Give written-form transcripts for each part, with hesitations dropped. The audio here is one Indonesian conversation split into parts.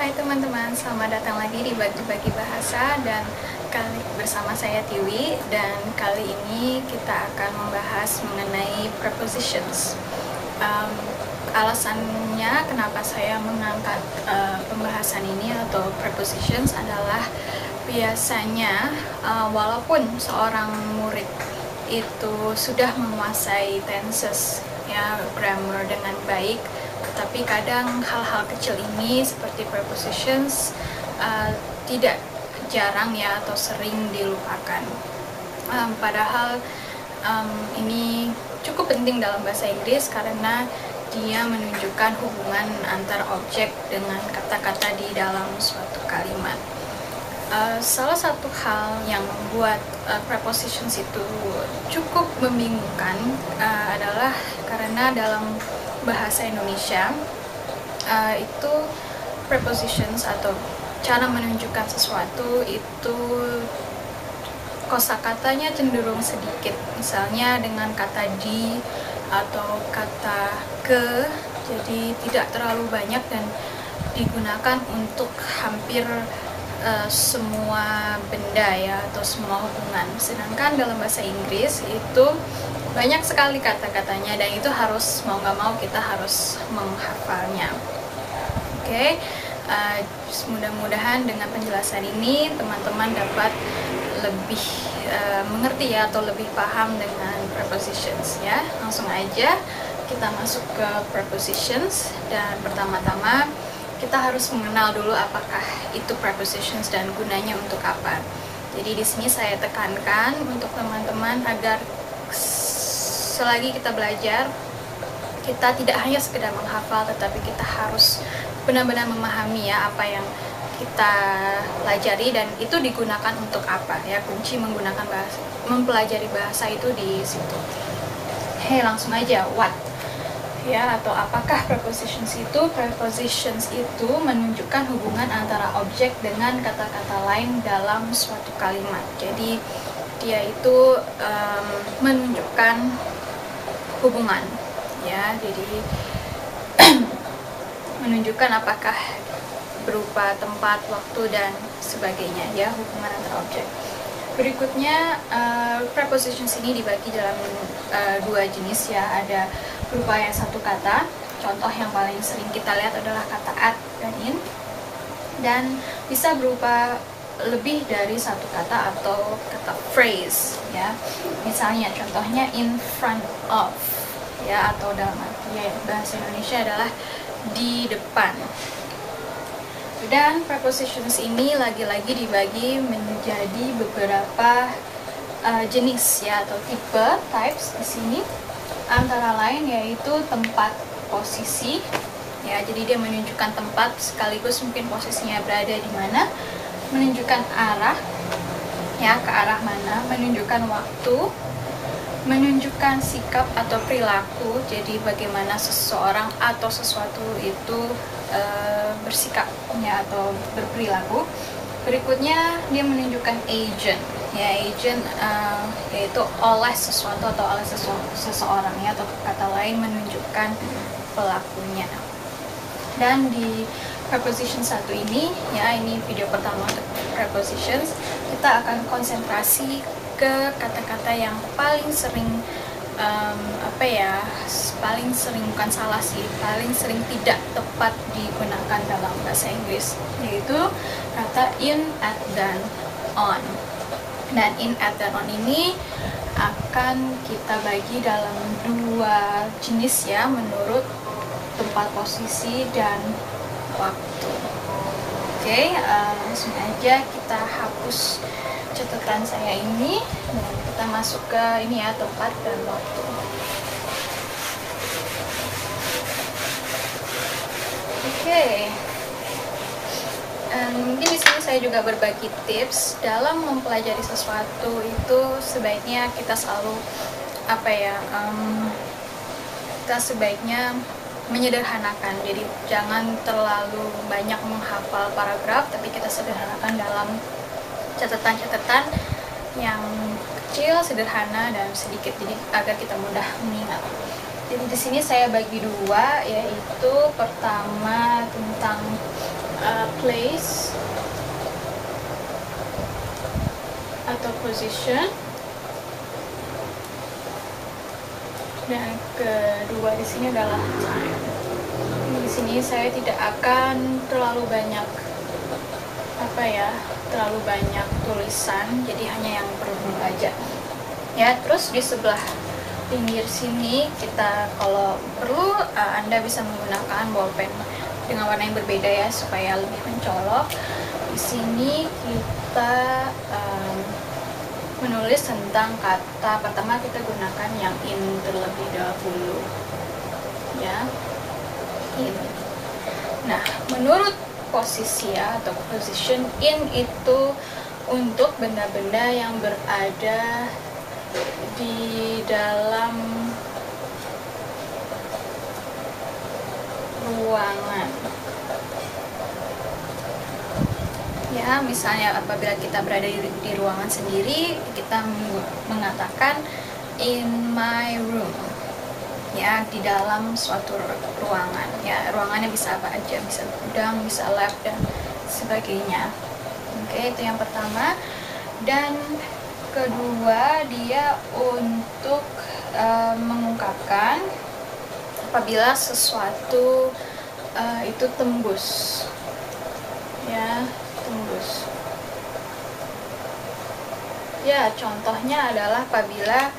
Hai teman-teman, selamat datang lagi di Bagi-Bagi Bahasa dan kali bersama saya Tiwi, dan kali ini kita akan membahas mengenai prepositions. Alasannya kenapa saya mengangkat pembahasan ini atau prepositions adalah biasanya walaupun seorang murid itu sudah menguasai tenses ya, grammar dengan baik, tapi kadang hal-hal kecil ini seperti prepositions tidak jarang ya atau sering dilupakan. Padahal ini cukup penting dalam bahasa Inggris karena dia menunjukkan hubungan antar objek dengan kata-kata di dalam suatu kalimat. Salah satu hal yang membuat prepositions itu cukup membingungkan adalah karena dalam bahasa Indonesia itu prepositions atau cara menunjukkan sesuatu itu kosakatanya cenderung sedikit, misalnya dengan kata di atau kata ke, jadi tidak terlalu banyak dan digunakan untuk hampir semua benda ya atau semua hubungan. Sedangkan dalam bahasa Inggris itu banyak sekali kata-katanya dan itu harus mau nggak mau kita harus menghafalnya. Oke, mudah-mudahan dengan penjelasan ini teman-teman dapat lebih mengerti ya atau lebih paham dengan prepositions ya. Langsung aja kita masuk ke prepositions, dan pertama-tama kita harus mengenal dulu apakah itu prepositions dan gunanya untuk apa. Jadi di sini saya tekankan untuk teman-teman agar selagi kita belajar, kita tidak hanya sekedar menghafal, tetapi kita harus benar-benar memahami ya apa yang kita pelajari dan itu digunakan untuk apa ya. Kunci menggunakan bahasa, mempelajari bahasa itu di situ. Langsung aja, what ya atau apakah prepositions itu? Prepositions itu menunjukkan hubungan antara objek dengan kata-kata lain dalam suatu kalimat. Jadi dia itu menunjukkan hubungan ya, jadi menunjukkan apakah berupa tempat, waktu dan sebagainya ya, hubungan antara objek. Berikutnya prepositions ini dibagi dalam dua jenis ya, ada berupa yang satu kata. Contoh yang paling sering kita lihat adalah kata at dan in, dan bisa berupa lebih dari satu kata atau kata phrase ya. Misalnya contohnya in front of ya, atau dalam arti ya, bahasa Indonesia adalah di depan. Dan prepositions ini lagi-lagi dibagi menjadi beberapa jenis ya atau tipe, types di sini. Antara lain yaitu tempat, posisi ya, jadi dia menunjukkan tempat sekaligus mungkin posisinya berada di mana, menunjukkan arah ya, ke arah mana, menunjukkan waktu, menunjukkan sikap atau perilaku, jadi bagaimana seseorang atau sesuatu itu bersikap ya atau berperilaku. Berikutnya dia menunjukkan agent ya, agent yaitu oleh sesuatu atau oleh seseorang ya, atau kata lain menunjukkan pelakunya. Dan di preposition satu ini ya, ini video pertama untuk prepositions, kita akan konsentrasi ke kata-kata yang paling sering paling sering bukan salah sih, paling sering tidak tepat digunakan dalam bahasa Inggris, yaitu kata in, at, dan on. Dan in, at, dan on ini akan kita bagi dalam dua jenis ya, menurut tempat, posisi, dan waktu. Oke, langsung aja kita hapus catatan saya ini dan kita masuk ke ini ya, tempat dan waktu. Oke. Mungkin di sini saya juga berbagi tips dalam mempelajari sesuatu itu sebaiknya kita selalu kita sebaiknya menyederhanakan. Jadi jangan terlalu banyak menghafal paragraf, tapi kita sederhanakan dalam catatan-catatan yang kecil, sederhana, dan sedikit, jadi agar kita mudah mengingat. Jadi di sini saya bagi dua, yaitu pertama tentang place atau position, dan kedua di sini adalah time. Di sini saya tidak akan terlalu banyak tulisan, jadi hanya yang perlu aja ya. Terus di sebelah pinggir sini kita kalau perlu Anda bisa menggunakan bolpen dengan warna yang berbeda ya, supaya lebih mencolok. Di sini kita menulis tentang kata pertama, kita gunakan yang in terlebih dahulu ya, in. Nah, menurut posisi ya, atau position, in itu untuk benda-benda yang berada di dalam ruangan ya. Misalnya apabila kita berada di ruangan sendiri, kita mengatakan in my room ya, di dalam suatu ruangan ya. Ruangannya bisa apa aja, bisa gudang, bisa lab, dan sebagainya. Oke, itu yang pertama. Dan kedua, dia untuk mengungkapkan apabila sesuatu itu tembus ya, tembus ya. Contohnya adalah apabila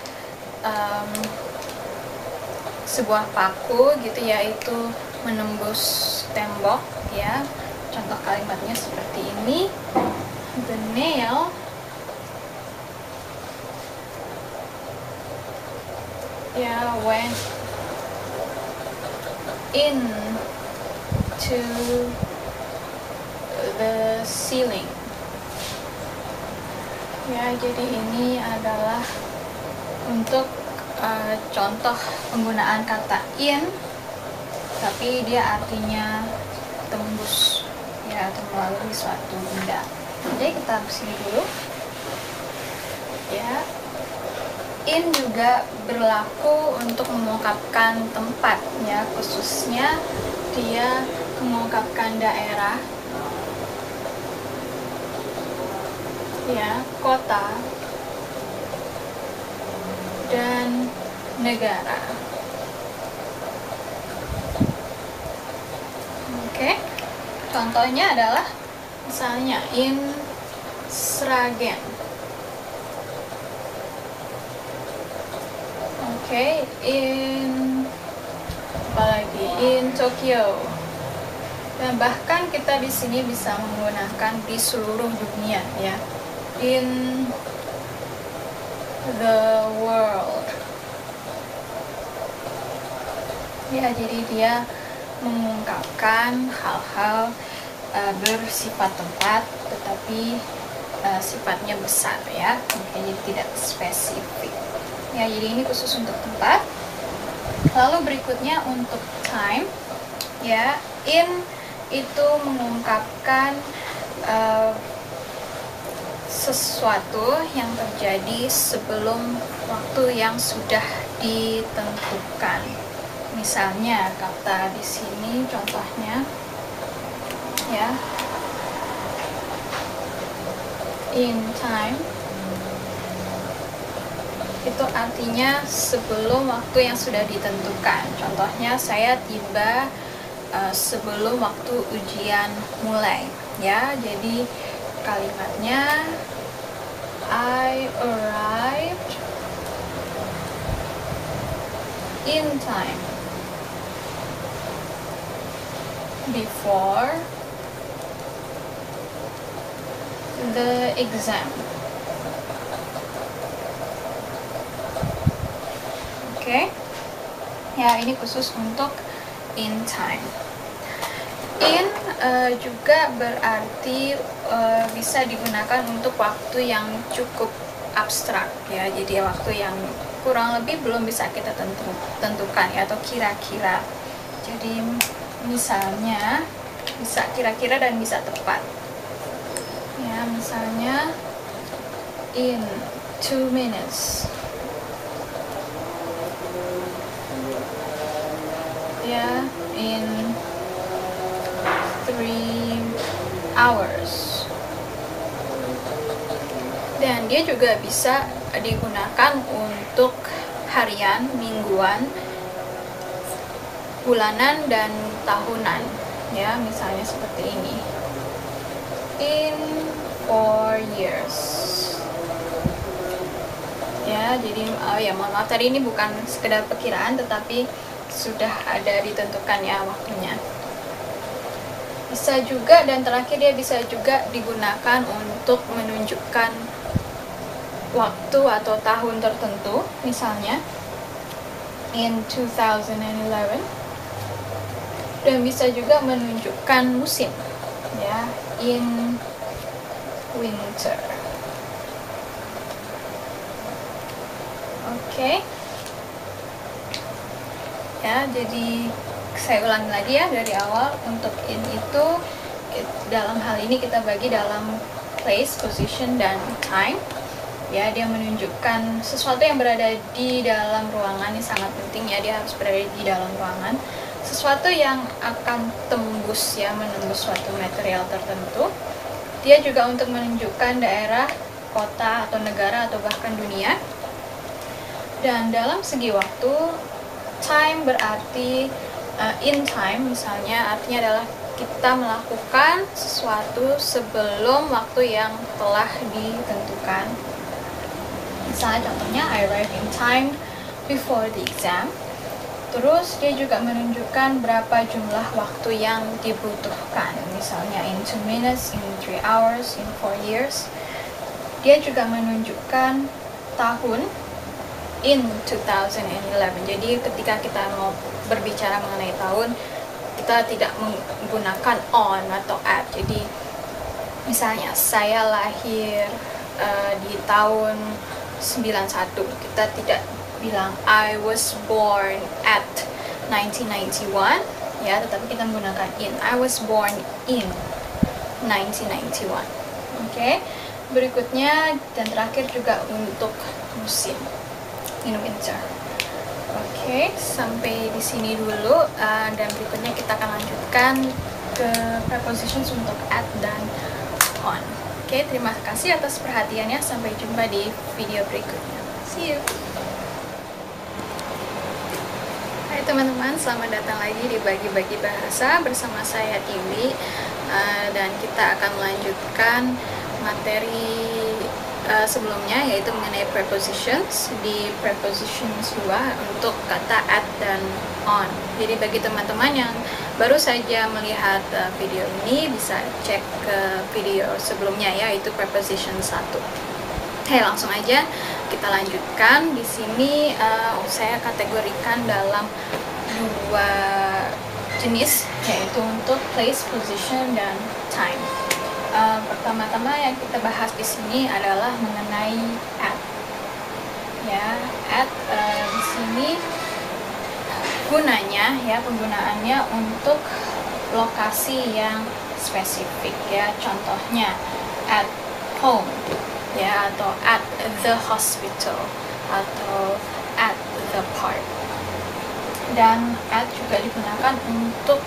sebuah paku gitu ya, itu menembus tembok ya. Contoh kalimatnya seperti ini, the nail ya went into the ceiling ya. Jadi ini adalah untuk contoh penggunaan kata in, tapi dia artinya tembus ya, atau melalui suatu benda. Jadi kita sini dulu ya. In juga berlaku untuk mengungkapkan tempat ya, khususnya dia mengungkapkan daerah ya, kota dan negara. Oke, contohnya adalah misalnya in Sragen. Oke, apalagi in Tokyo. Dan bahkan kita di sini bisa menggunakan di seluruh dunia ya, in the world ya. Jadi dia mengungkapkan hal-hal bersifat tempat, tetapi sifatnya besar ya. Oke, jadi tidak spesifik ya. Jadi ini khusus untuk tempat. Lalu berikutnya untuk time ya, in itu mengungkapkan sesuatu yang terjadi sebelum waktu yang sudah ditentukan. Misalnya kata di sini contohnya ya, in time itu artinya sebelum waktu yang sudah ditentukan. Contohnya saya tiba sebelum waktu ujian mulai ya. Jadi kalimatnya I arrived in time before the exam. Oke. Ya, ini khusus untuk in time. In juga berarti bisa digunakan untuk waktu yang cukup abstrak ya. Jadi waktu yang kurang lebih belum bisa kita tentukan ya, atau kira-kira. Jadi misalnya bisa kira-kira dan bisa tepat ya. Misalnya in 2 minutes ya, in 3 hours. Dan dia juga bisa digunakan untuk harian, mingguan, bulanan, dan tahunan. Ya, misalnya seperti ini. In 4 years. Ya, jadi ya mohon maaf tadi ini bukan sekedar perkiraan, tetapi sudah ada ditentukan ya waktunya. Bisa juga, dan terakhir dia bisa juga digunakan untuk menunjukkan waktu atau tahun tertentu, misalnya in 2011, dan bisa juga menunjukkan musim, ya, in winter. Oke. Ya, jadi saya ulangi lagi ya dari awal. Untuk in itu dalam hal ini kita bagi dalam place, position, dan time. Ya, dia menunjukkan sesuatu yang berada di dalam ruangan. Ini sangat penting ya, dia harus berada di dalam ruangan. Sesuatu yang akan tembus ya, menembus suatu material tertentu. Dia juga untuk menunjukkan daerah, kota, atau negara, atau bahkan dunia. Dan dalam segi waktu, time berarti in time, misalnya artinya adalah kita melakukan sesuatu sebelum waktu yang telah ditentukan. Misalnya contohnya, I arrive in time before the exam. Terus dia juga menunjukkan berapa jumlah waktu yang dibutuhkan. Misalnya in 2 minutes, in 3 hours, in 4 years. Dia juga menunjukkan tahun in 2011. Jadi ketika kita mau berbicara mengenai tahun, kita tidak menggunakan on atau at. Jadi misalnya saya lahir di tahun 91, kita tidak bilang I was born at 1991 ya, tetapi kita menggunakan in. I was born in 1991. Oke. Berikutnya dan terakhir juga untuk musim, in winter. Oke, sampai di sini dulu, dan berikutnya kita akan lanjutkan ke prepositions untuk at dan on. Oke, terima kasih atas perhatiannya. Sampai jumpa di video berikutnya. See you. Hai teman-teman, selamat datang lagi di Bagi-Bagi Bahasa bersama saya Tiwi, dan kita akan melanjutkan materi sebelumnya, yaitu mengenai prepositions. Di prepositions 2 untuk kata at dan on. Jadi bagi teman-teman yang baru saja melihat video ini, bisa cek ke video sebelumnya, yaitu preposition 1. Oke, langsung aja kita lanjutkan. Di sini saya kategorikan dalam 2 jenis, yaitu untuk place, position, dan time. Pertama-tama yang kita bahas di sini adalah mengenai at. Ya, at di sini gunanya ya, penggunaannya untuk lokasi yang spesifik ya. Contohnya at home ya, atau at the hospital, atau at the park. Dan at juga digunakan untuk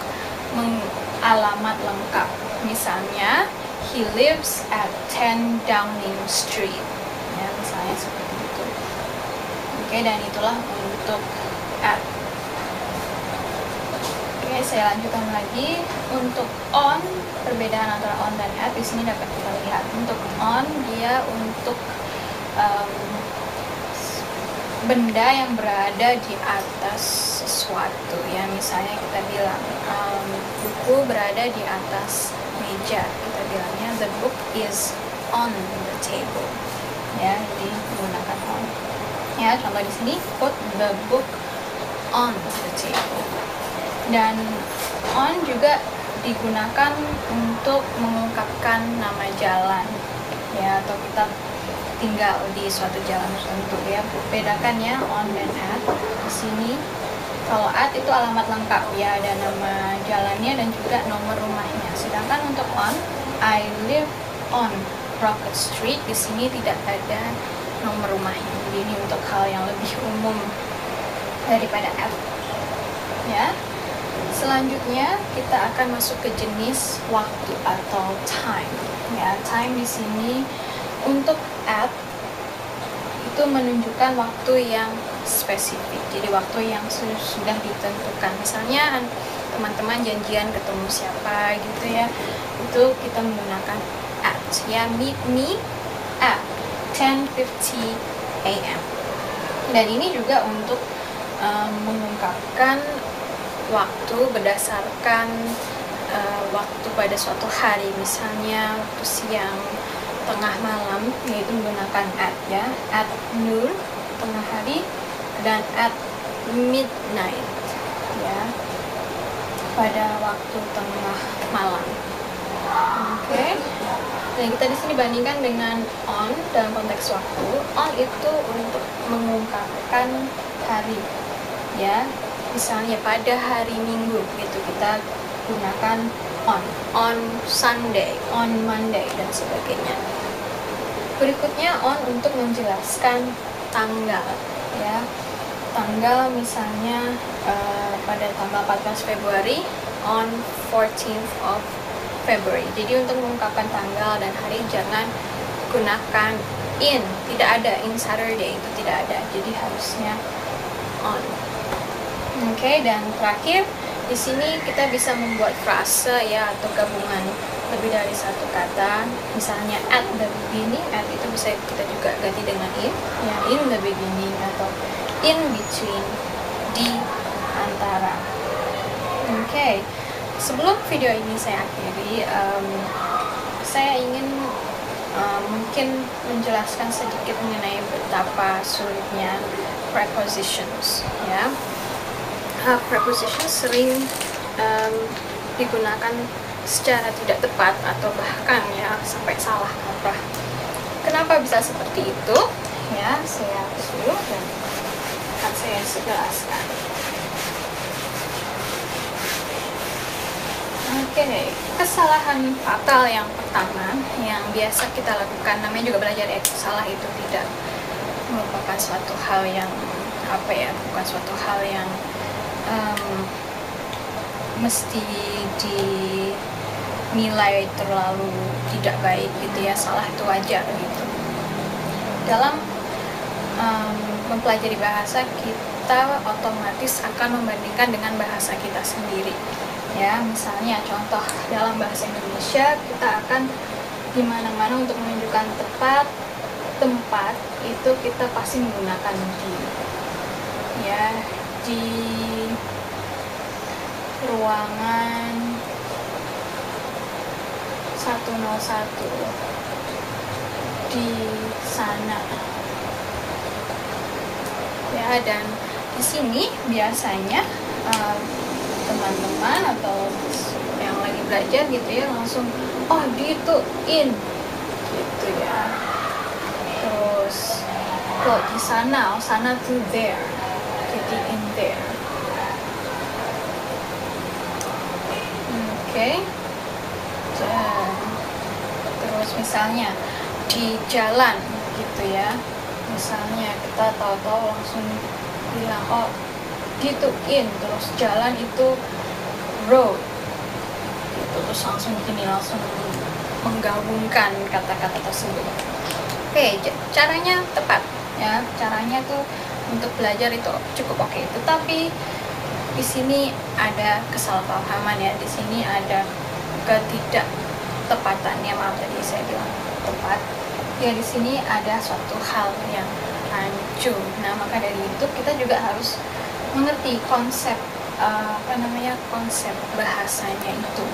alamat lengkap. Misalnya, he lives at 10 Downing Street. Ya, misalnya seperti itu. Oke, dan itulah untuk at. Oke, saya lanjutkan lagi. Untuk on, perbedaan antara on dan at di sini dapat kita lihat. Untuk on, dia untuk benda yang berada di atas sesuatu ya. Misalnya kita bilang buku berada di atas meja, kita bilangnya the book is on the table ya, jadi menggunakan on ya. Contoh di sini, put the book on the table. Dan on juga digunakan untuk mengungkapkan nama jalan ya, atau kita tinggal di suatu jalan tertentu ya. Bedakan ya on dan at. Di sini kalau at itu alamat lengkap ya, ada nama jalannya dan juga nomor rumahnya. Sedangkan untuk on, I live on Rocket Street, di sini tidak ada nomor rumahnya. Jadi ini untuk hal yang lebih umum daripada at ya. Selanjutnya kita akan masuk ke jenis waktu atau time. Ya, time di sini untuk at itu menunjukkan waktu yang spesifik. Jadi waktu yang sudah ditentukan. Misalnya teman-teman janjian ketemu siapa gitu ya, itu kita menggunakan at. Ya, meet me at 10:50 AM. Dan ini juga untuk mengungkapkan waktu berdasarkan waktu pada suatu hari, misalnya waktu siang, tengah malam, yaitu menggunakan at ya, at noon tengah hari dan at midnight ya, pada waktu tengah malam. Oke. Dan kita di sini bandingkan dengan on dalam konteks waktu. On itu untuk mengungkapkan hari ya. Misalnya pada hari Minggu gitu kita gunakan on Sunday, on Monday dan sebagainya. Berikutnya on untuk menjelaskan tanggal ya. Tanggal misalnya pada tanggal 14 Februari on 14th of February. Jadi untuk mengungkapkan tanggal dan hari jangan gunakan in, tidak ada in Saturday, itu tidak ada. Jadi harusnya on. Oke, dan terakhir di sini kita bisa membuat frase ya atau gabungan lebih dari satu kata. Misalnya at the beginning, at itu bisa kita juga ganti dengan in, ya in the beginning atau in between, di antara. Oke, sebelum video ini saya akhiri, saya ingin mungkin menjelaskan sedikit mengenai betapa sulitnya prepositions ya. Preposition sering digunakan secara tidak tepat atau bahkan ya sampai salah kaprah. Kenapa bisa seperti itu? Ya, saya dulu dan akan saya jelaskan. Oke, kesalahan fatal yang pertama yang biasa kita lakukan, namanya juga belajar ya, salah itu tidak merupakan suatu hal yang bukan suatu hal yang mesti dinilai terlalu tidak baik gitu ya. Salah itu wajar gitu. Dalam mempelajari bahasa, kita otomatis akan membandingkan dengan bahasa kita sendiri ya. Misalnya contoh dalam bahasa Indonesia, kita akan di mana-mana untuk menunjukkan tempat itu kita pasti menggunakan di ya, di ruangan 101, di sana ya. Dan di sini biasanya teman-teman atau yang lagi belajar gitu ya langsung di itu in gitu ya. Terus kalau di sana, sana tuh there, jadi in there. Oke. Dan terus misalnya di jalan gitu ya, misalnya kita tahu-tahu langsung bilang gitu in, terus jalan itu road gitu, terus langsung menggabungkan kata-kata tersebut. Oke, caranya tepat ya, caranya tuh untuk belajar itu cukup oke. Tetapi di sini ada kesalahpahaman ya, di sini ada ketidaktepatan ya, maaf tadi saya bilang tepat ya, di sini ada suatu hal yang hancur. Nah, maka dari itu kita juga harus mengerti konsep konsep bahasanya itu,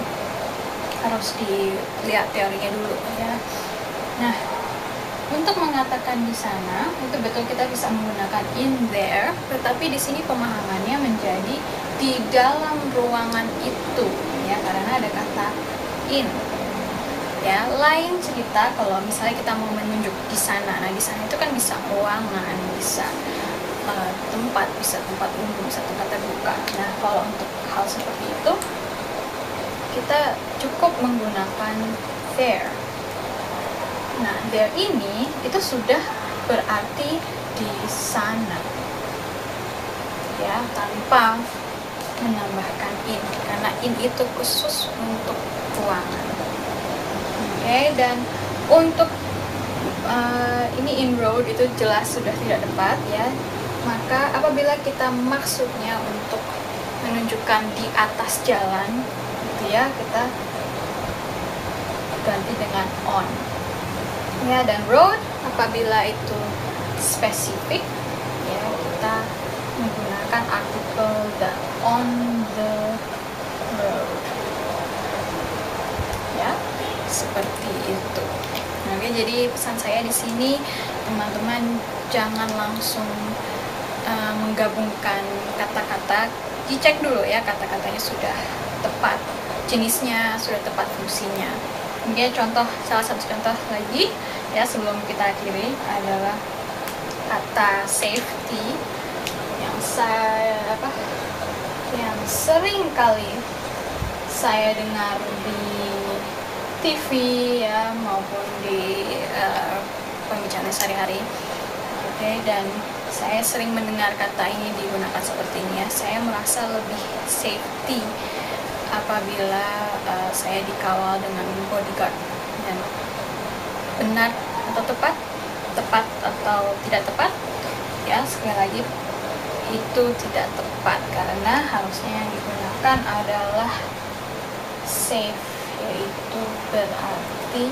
harus dilihat teorinya dulu ya. Nah, untuk mengatakan di sana itu betul kita bisa menggunakan in there, tetapi di sini pemahamannya menjadi di dalam ruangan itu ya, karena ada kata in ya. Lain cerita kalau misalnya kita mau menunjuk di sana. Nah, di sana itu kan bisa ruangan, bisa tempat, bisa tempat umum, bisa tempat terbuka. Nah, kalau untuk hal seperti itu kita cukup menggunakan there. Nah, there ini itu sudah berarti di sana ya, tanpa menambahkan in, karena in itu khusus untuk ruangan. Oke, dan untuk ini in road itu jelas sudah tidak tepat ya. Maka apabila kita maksudnya untuk menunjukkan di atas jalan gitu ya, kita ganti dengan on ya. Dan road apabila itu spesifik ya, kita menggunakan artikel the on the road ya, seperti itu. Oke, jadi pesan saya di sini, teman-teman jangan langsung menggabungkan kata-kata, dicek dulu ya kata-katanya sudah tepat, jenisnya sudah tepat, fungsinya. Kemudian salah satu contoh lagi ya sebelum kita akhiri adalah kata safety yang sering kali saya dengar di TV ya maupun di pembicaraan sehari-hari. Oke, dan saya sering mendengar kata ini digunakan seperti ini ya. Saya merasa lebih safety apabila saya dikawal dengan bodyguard. Dan benar atau tepat atau tidak tepat ya, sekali lagi itu tidak tepat, karena harusnya yang digunakan adalah safe, yaitu berarti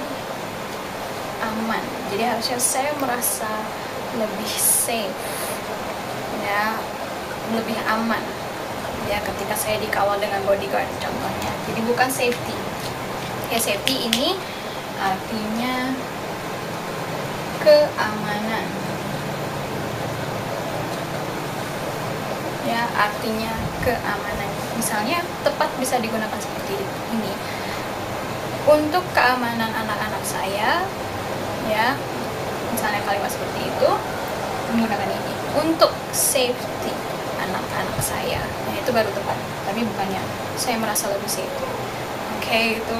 aman. Jadi harusnya saya merasa lebih safe ya, lebih aman ya ketika saya dikawal dengan bodyguard contohnya. Jadi bukan safety ya, safety ini artinya keamanan ya, artinya keamanan. Misalnya tepat bisa digunakan seperti ini, untuk keamanan anak-anak saya ya, misalnya kalimat seperti itu menggunakan ini, untuk safety anak-anak saya. Nah, itu baru tepat, tapi bukannya saya merasa lebih safety. Oke, itu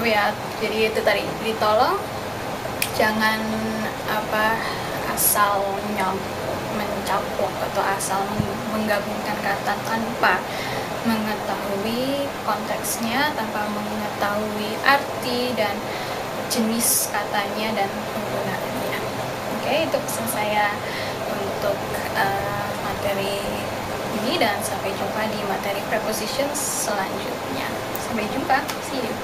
ya, jadi itu tadi, ditolong jangan asal mencaplok atau asal menggabungkan kata tanpa mengetahui konteksnya, tanpa mengetahui arti dan jenis katanya dan penggunaannya. Oke, itu pesan saya untuk materi ini, dan sampai jumpa di materi preposition selanjutnya. Sampai jumpa, see you.